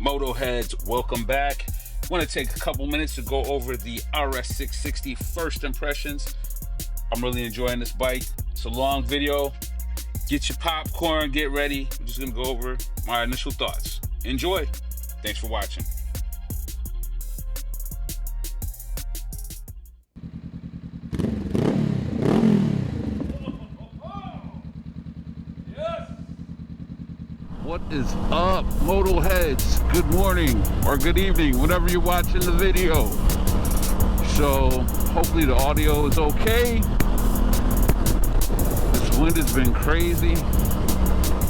Moto-heads, welcome back. I want to take a couple minutes to go over the RS660 first impressions. I'm really enjoying this bike. It's a long video. Get your popcorn, get ready. I'm just going to go over my initial thoughts. Enjoy. Thanks for watching. What is up, Moto heads? Good morning or good evening, whenever you're watching the video. So hopefully the audio is okay. This wind has been crazy.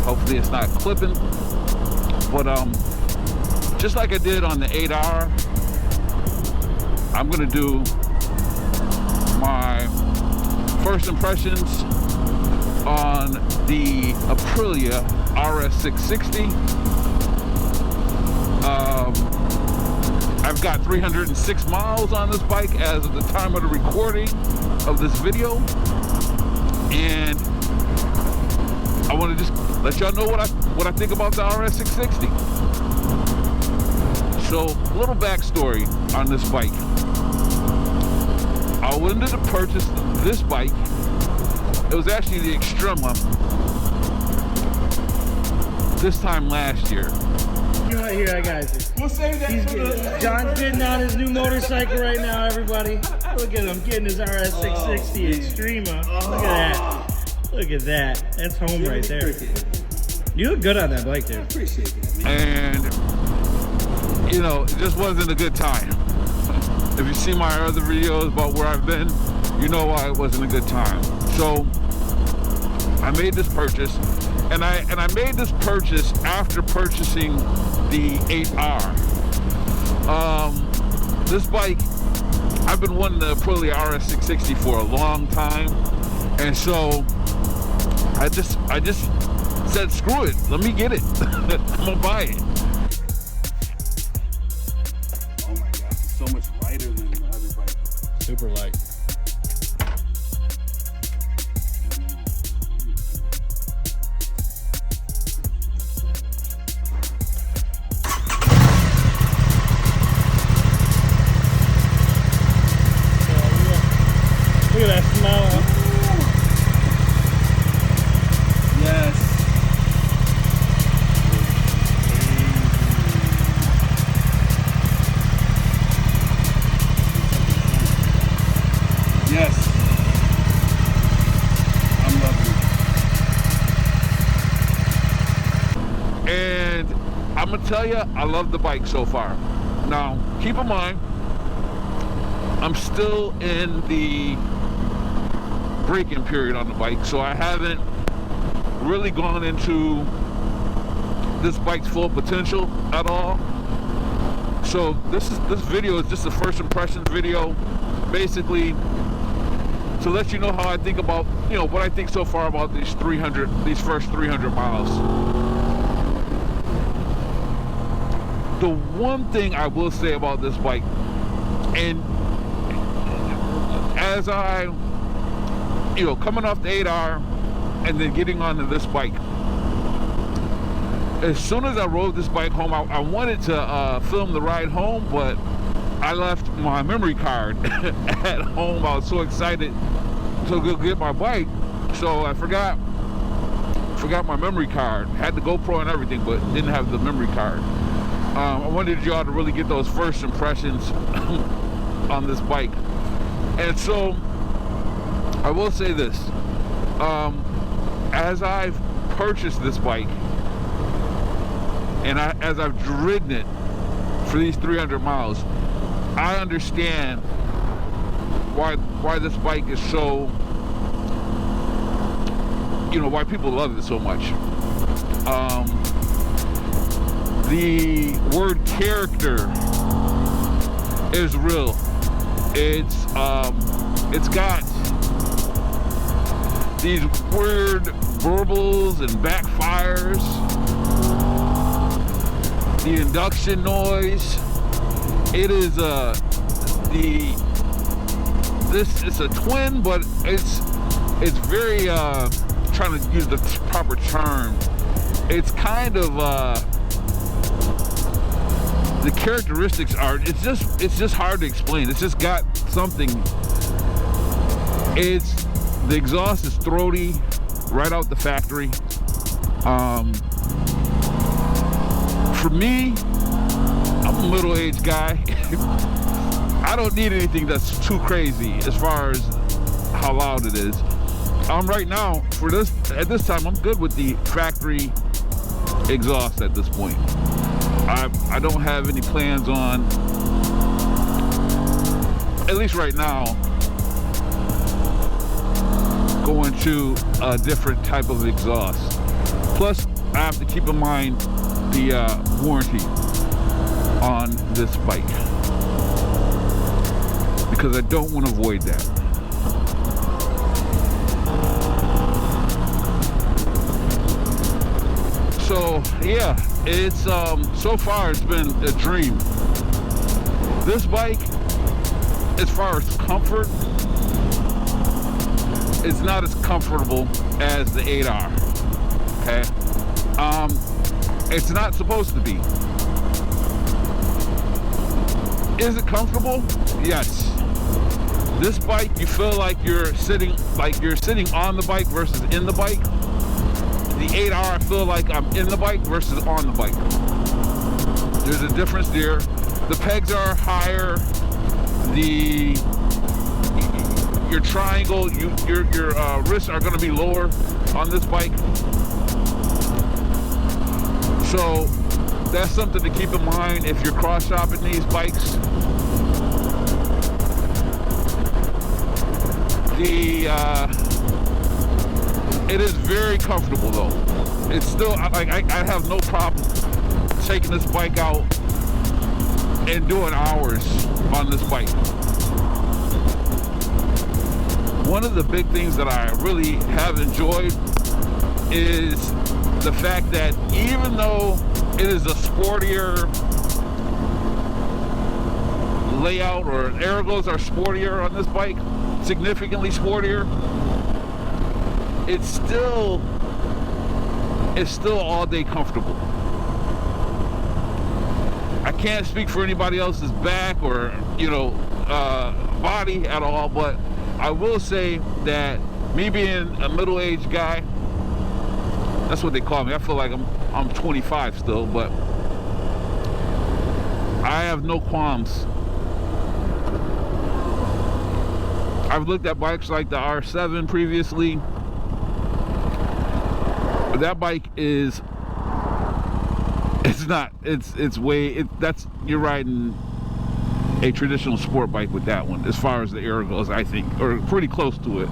Hopefully it's not clipping. But just like I did on the 8R, I'm gonna do my first impressions on the Aprilia RS660. I've got 306 miles on this bike as of the time of the recording of this video, and I want to just let y'all know what I think about the RS660. So, a little backstory on this bike. I wanted to purchase this bike. It was actually the Extrema this time last year. You know what? Here, I got it. We'll save that. John's getting on his new motorcycle right now, everybody. Look at him getting his RS660 Extrema. Look at that. Look at that. That's home right there. You look good on that bike, dude. Appreciate that, man. And, you know, it just wasn't a good time. If you see my other videos about where I've been, you know why it wasn't a good time. So, I made this purchase. And I made this purchase after purchasing the 8R. This bike, I've been wanting the Aprilia RS660 for a long time, and so I just said, screw it, let me get it. I'm gonna buy it. Oh my gosh, it's so much lighter than the other bike. Super light. Look at that smell. Yes. Yes. I'm loving it. And I'm gonna tell you, I love the bike so far. Now, keep in mind, I'm still in the braking period on the bike, so I haven't really gone into this bike's full potential at all. So this video is just a first impressions video, basically to let you know how I think about, you know, what I think so far about these first 300 miles. The one thing I will say about this bike, and as I, you know, coming off the 8R and then getting onto this bike, as soon as I rode this bike home, I wanted to film the ride home, but I left my memory card at home. I was so excited to go get my bike, so I forgot my memory card. Had the GoPro and everything, but didn't have the memory card. I wanted y'all to really get those first impressions on this bike. And so I will say this, as I've purchased this bike and as I've ridden it for these 300 miles, I understand why this bike is so, you know, why people love it so much. The word character is real. It's got these weird burbles and backfires, the induction noise. It is this is a twin, but it's very trying to use the proper term. It's kind of the characteristics are, it's just hard to explain. It's just got something. The exhaust is throaty right out the factory. For me, I'm a middle-aged guy. I don't need anything that's too crazy as far as how loud it is. Right now, at this time, I'm good with the factory exhaust at this point. I don't have any plans on, at least right now, going to a different type of exhaust. Plus, I have to keep in mind the warranty on this bike, because I don't want to avoid that. So yeah, it's so far it's been a dream. This bike, as far as comfort, it's not as comfortable as the 8R. Okay, it's not supposed to be. Is it comfortable? Yes. This bike, you feel like you're sitting on the bike versus in the bike. The 8R, I feel like I'm in the bike versus on the bike. There's a difference there. The pegs are higher. Your triangle, your wrists are going to be lower on this bike. So that's something to keep in mind if you're cross shopping these bikes. It is very comfortable though. It's still, I have no problem taking this bike out and doing hours on this bike. One of the big things that I really have enjoyed is the fact that even though it is a sportier layout, or ergos are sportier on this bike, significantly sportier, it's still all day comfortable. I can't speak for anybody else's back or body at all, but I will say that me being a middle-aged guy, that's what they call me. I feel like I'm 25 still, but I have no qualms. I've looked at bikes like the R7 previously. That bike is, you're riding a traditional sport bike with that one, as far as the air goes, I think, or pretty close to it.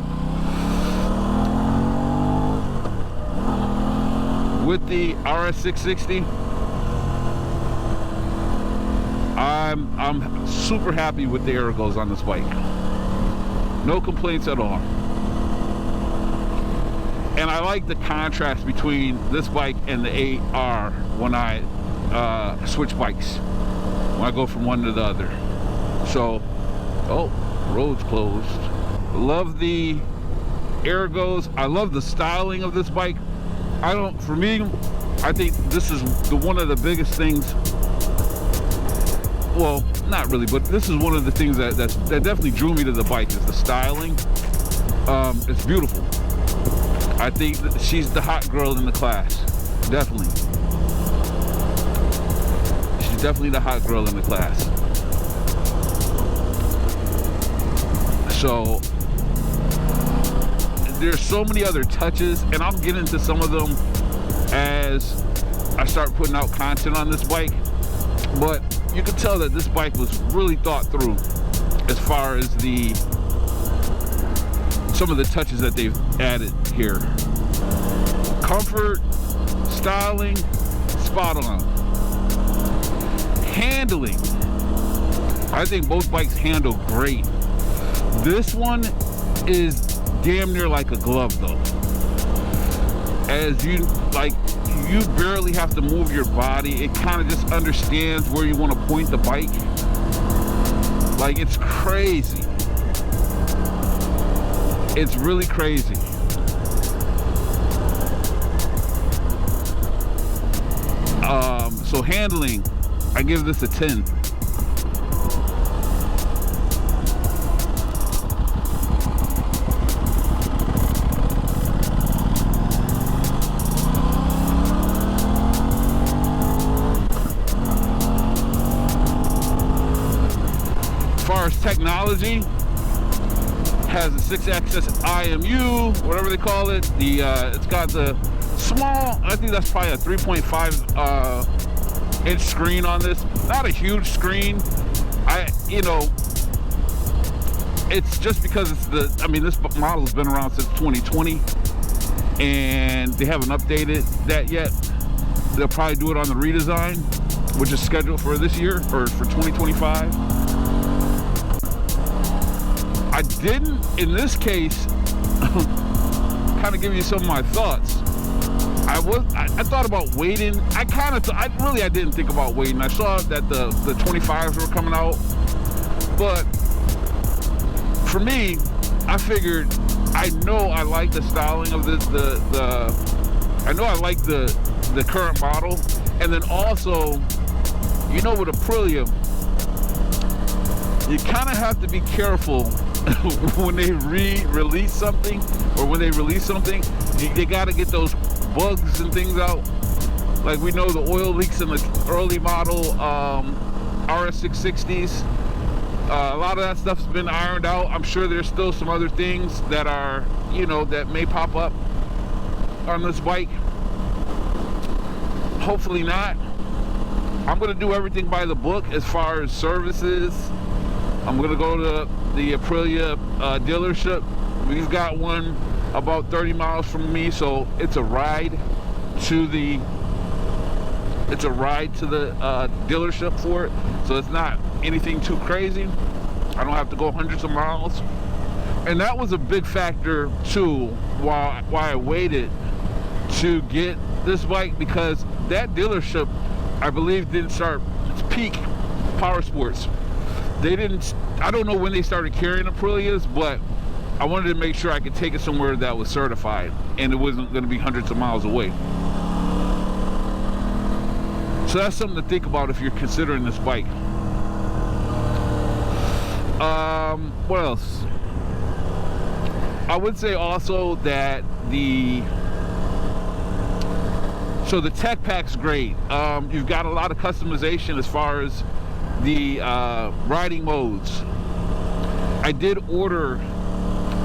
With the RS660, I'm super happy with the ergos on this bike. No complaints at all. And I like the contrast between this bike and the 8R when I switch bikes, when I go from one to the other. So, oh, road's closed. Love the ergos. I love the styling of this bike. For me, I think this is one of the biggest things. Well, not really, but this is one of the things that definitely drew me to the bike, is the styling. It's beautiful. I think that she's the hot girl in the class. Definitely. She's definitely the hot girl in the class. So there's so many other touches, and I'll get into some of them as I start putting out content on this bike. But you can tell that this bike was really thought through as far as some of the touches that they've added here. Comfort, styling, spot on. Handling, I think both bikes handle great. This one is damn near like a glove though. As you barely have to move your body. It kind of just understands where you want to point the bike. Like, it's crazy. It's really crazy. So handling, I give this a 10. As far as technology, has a 6-axis IMU, whatever they call it. It's got the small, I think that's probably a 3.5 inch screen on this. Not a huge screen. It's just because it's this model has been around since 2020 and they haven't updated that yet. They'll probably do it on the redesign, which is scheduled for this year or for 2025. I didn't, in this case, kind of give you some of my thoughts. I thought about waiting. I didn't think about waiting. I saw that the 25s were coming out, but for me, I figured, I know I like the styling of this. I know I like the current model, and then also, with Aprilia, you kind of have to be careful. When they release something, they got to get those bugs and things out. Like we know the oil leaks in the early model RS660s. A lot of that stuff's been ironed out. I'm sure there's still some other things that are, that may pop up on this bike. Hopefully not. I'm going to do everything by the book as far as services. I'm going to go to the Aprilia dealership. We've got one about 30 miles from me, so it's a ride to the dealership for it. So it's not anything too crazy. I don't have to go hundreds of miles. And that was a big factor too why I waited to get this bike, because that dealership, I believe, didn't start peak power sports. I don't know when they started carrying Aprilias, but I wanted to make sure I could take it somewhere that was certified and it wasn't going to be hundreds of miles away. So that's something to think about if you're considering this bike. What else? I would say also that the tech pack's great. You've got a lot of customization as far as the riding modes. I did order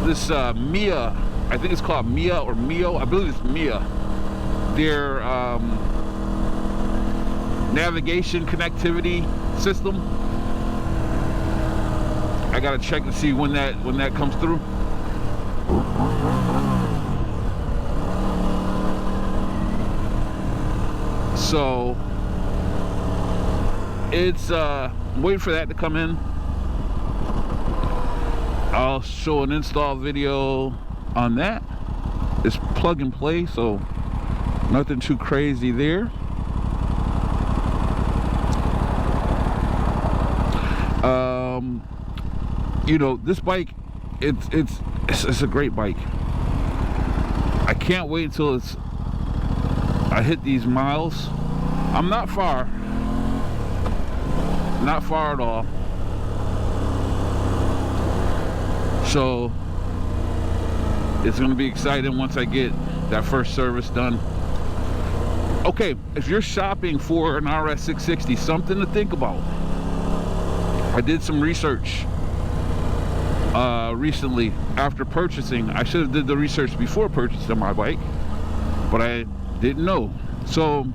this Mia, I think it's called Mia or Mio, I believe it's Mia, their navigation connectivity system. I gotta check to see when that comes through. So it's I'm waiting for that to come in. I'll show an install video on that. It's plug and play, so nothing too crazy there. This bike, it's a great bike. I can't wait until I hit these miles. I'm not far at all. So it's going to be exciting once I get that first service done. Okay, if you're shopping for an RS660, something to think about. I did some research recently after purchasing. I should have did the research before purchasing my bike, but I didn't know. So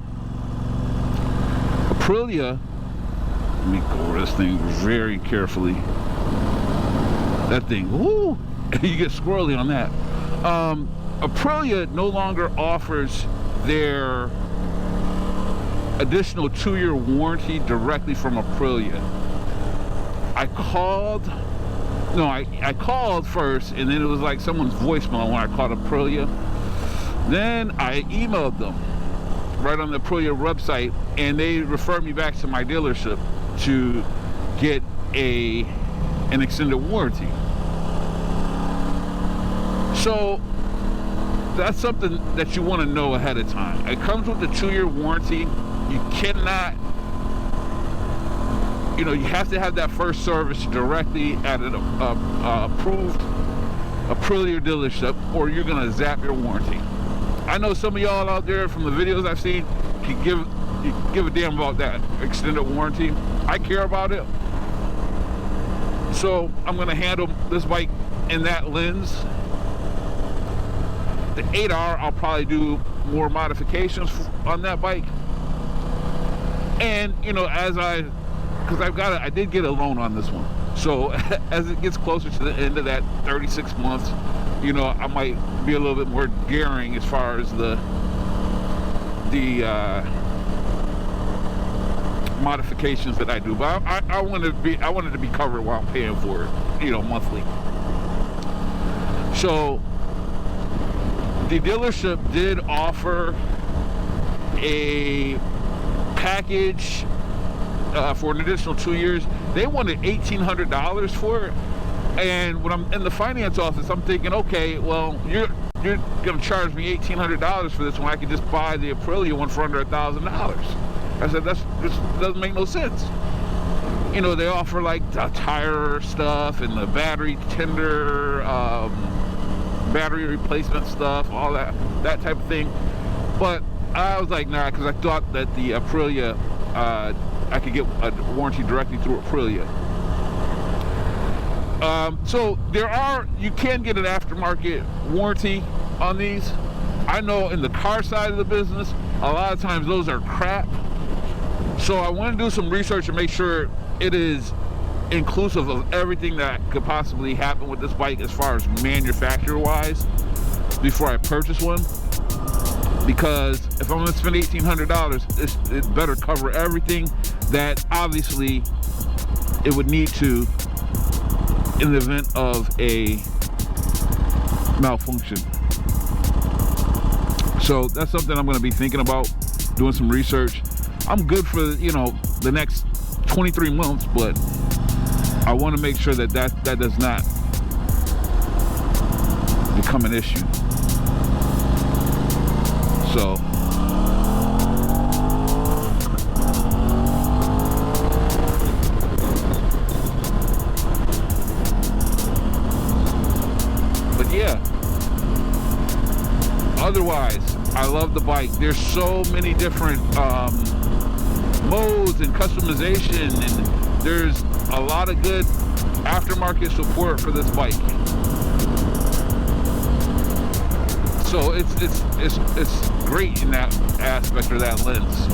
Aprilia, let me go over this thing very carefully. That thing, whoo, you get squirrely on that. Aprilia no longer offers their additional 2-year warranty directly from Aprilia. I called first, and then it was like someone's voicemail when I called Aprilia. Then I emailed them right on the Aprilia website, and they referred me back to my dealership to get an extended warranty. So that's something that you want to know ahead of time. It comes with a 2-year warranty. You cannot you know, you have to have that first service directly at an approved Aprilia dealership, or you're gonna zap your warranty. I know some of y'all out there from the videos I've seen can give a damn about that extended warranty. I care about it, so I'm gonna handle this bike in that lens. The 8R, I'll probably do more modifications on that bike. And you know, because I did get a loan on this one, so as it gets closer to the end of that 36 months, you know, I might be a little bit more daring as far as the modifications that I do. But I wanted to be covered while I'm paying for it, you know, monthly. So the dealership did offer a package for an additional 2 years. They wanted $1,800 for it, and when I'm in the finance office, I'm thinking, okay, well, you're gonna charge me $1,800 for this one. I could just buy the Aprilia one for under $1,000. I said, this doesn't make no sense. You know, they offer like the tire stuff and the battery tender, battery replacement stuff, all that type of thing. But I was like, nah, because I thought that the Aprilia, I could get a warranty directly through Aprilia. So you can get an aftermarket warranty on these. I know in the car side of the business, a lot of times those are crap. So I want to do some research and make sure it is inclusive of everything that could possibly happen with this bike as far as manufacturer wise before I purchase one. Because if I'm going to spend $1,800, it better cover everything that obviously it would need to in the event of a malfunction. So that's something I'm going to be thinking about, doing some research. I'm good for, you know, the next 23 months, but I want to make sure that does not become an issue. So but yeah, otherwise I love the bike. There's so many different modes and customization, and there's a lot of good aftermarket support for this bike. So it's great in that aspect or that lens.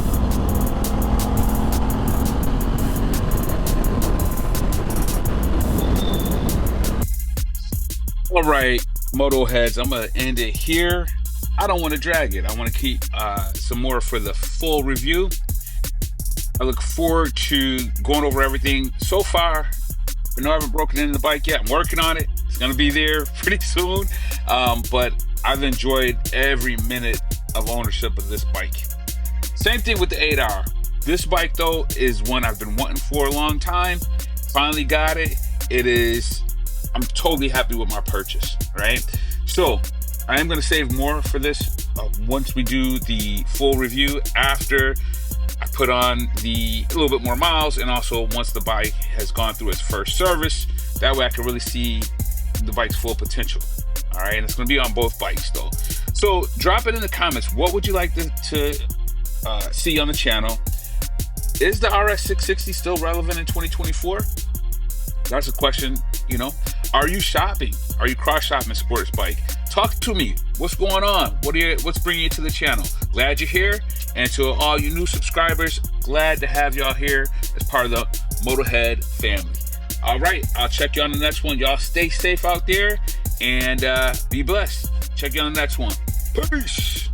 All right, Moto-heads, I'm gonna end it here. I don't want to drag it. I want to keep some more for the full review. I look forward to going over everything. So far, I know I haven't broken into the bike yet. I'm working on it. It's gonna be there pretty soon. But I've enjoyed every minute of ownership of this bike. Same thing with the 8R. This bike though is one I've been wanting for a long time. Finally got it. I'm totally happy with my purchase, right? So I am gonna save more for this once we do the full review, after I put on a little bit more miles, and also once the bike has gone through its first service. That way I can really see the bike's full potential. All right, and it's going to be on both bikes though. So drop it in the comments. What would you like to see on the channel? Is the RS660 still relevant in 2024? That's a question, you know. Are you shopping? Are you cross-shopping sports bike? Talk to me. What's going on? What's bringing you to the channel? Glad you're here. And to all you new subscribers, glad to have y'all here as part of the Motohead family. All right, I'll check you on the next one. Y'all stay safe out there and be blessed. Check you on the next one. Peace.